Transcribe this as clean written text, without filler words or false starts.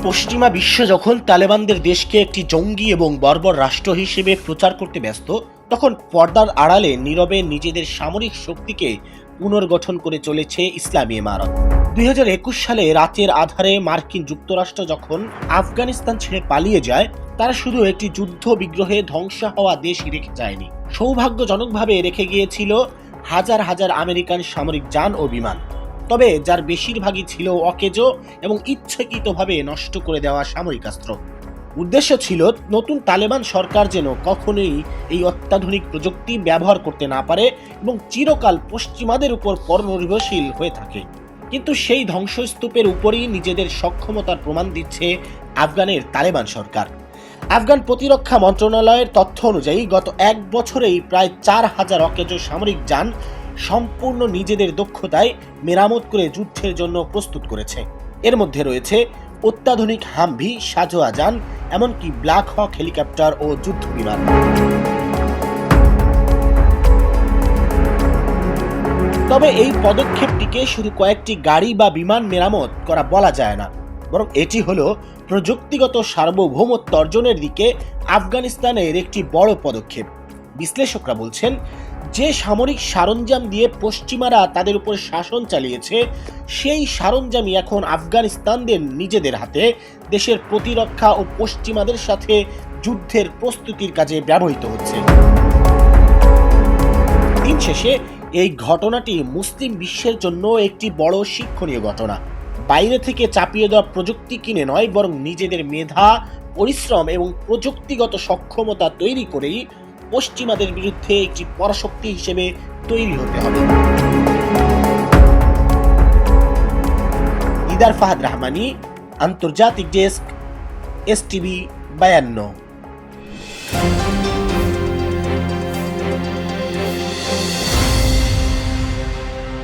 পশ্চিমা বিশ্ব যখন তালেবানদের দেশকে একটি জঙ্গি এবং বর্বর রাষ্ট্র হিসেবে প্রচার করতে ব্যস্ত, তখন পর্দার আড়ালে নীরবে নিজেদের সামরিক শক্তিকে পুনর্গঠন করে চলেছে ইসলামী ইমারত। 2021 সালে রাতের আধারে মার্কিন যুক্তরাষ্ট্র যখন আফগানিস্তান ছেড়ে পালিয়ে যায়, তারা শুধু একটি যুদ্ধ বিগ্রহে ধ্বংস হওয়া দেশই রেখে যায়নি, সৌভাগ্যজনকভাবে রেখে গিয়েছিল হাজার হাজার আমেরিকান সামরিক যান ও বিমান। তবে যার বেশিরভাগই ছিল অকেজো এবং ইচ্ছাকৃতভাবে নষ্ট করে দেওয়া সামরিক অস্ত্র। উদ্দেশ্য ছিল নতুন তালেবান সরকার যেন কখনোই এই অত্যাধুনিক প্রযুক্তি ব্যবহার করতে না পারে এবং চিরকাল পশ্চিমাদের উপর পরনির্ভরশীল হয়ে থাকে। কিন্তু সেই ধ্বংসস্তূপের উপরই নিজেদের সক্ষমতার প্রমাণ দিচ্ছে আফগানের তালেবান সরকার। আফগান প্রতিরক্ষা মন্ত্রণালয়ের তথ্য অনুযায়ী গত এক বছরেই প্রায় 4000 অকেজো সামরিক যান সম্পূর্ণ নিজেদের দক্ষতায় মেরামত করে যুদ্ধের জন্য প্রস্তুত করেছে। এর মধ্যে রয়েছে অত্যাধুনিক হামভি, সাজোয়া যান, এমনকি ব্ল্যাক হক হেলিকপ্টার ও যুদ্ধ বিমান। তবে এই পদক্ষেপটিকে শুধু কয়েকটি গাড়ি বা বিমান মেরামত করা বলা যায় না, বরং এটি হলো প্রযুক্তিগত সার্বভৌমত্ব অর্জনের দিকে আফগানিস্তানের একটি বড় পদক্ষেপ। বিশ্লেষকরা বলছেন, যে সামরিক সরঞ্জাম দিয়ে পশ্চিমারা তাদের উপর শাসন চালিয়েছে, সেই সরঞ্জামই এখন আফগানিস্তানদের নিজেদের হাতে দেশের প্রতিরক্ষা ও পশ্চিমাদের সাথে যুদ্ধের প্রস্তুতির কাজে ব্যবহৃত হচ্ছে। দিন শেষে এই ঘটনাটি মুসলিম বিশ্বের জন্য একটি বড় শিক্ষণীয় ঘটনা। বাইরে থেকে চাপিয়ে দেওয়া প্রযুক্তি কিনে নয়, বরং নিজেদের মেধা, পরিশ্রম এবং প্রযুক্তিগত সক্ষমতা তৈরি করেই পশ্চিমাদের বিরুদ্ধে একটি পরাশক্তি হিসেবে তৈরি হতে হবে। দিদার ফাহাদ রহমানী, আন্তর্জাতিক ডেস্ক, STV 52।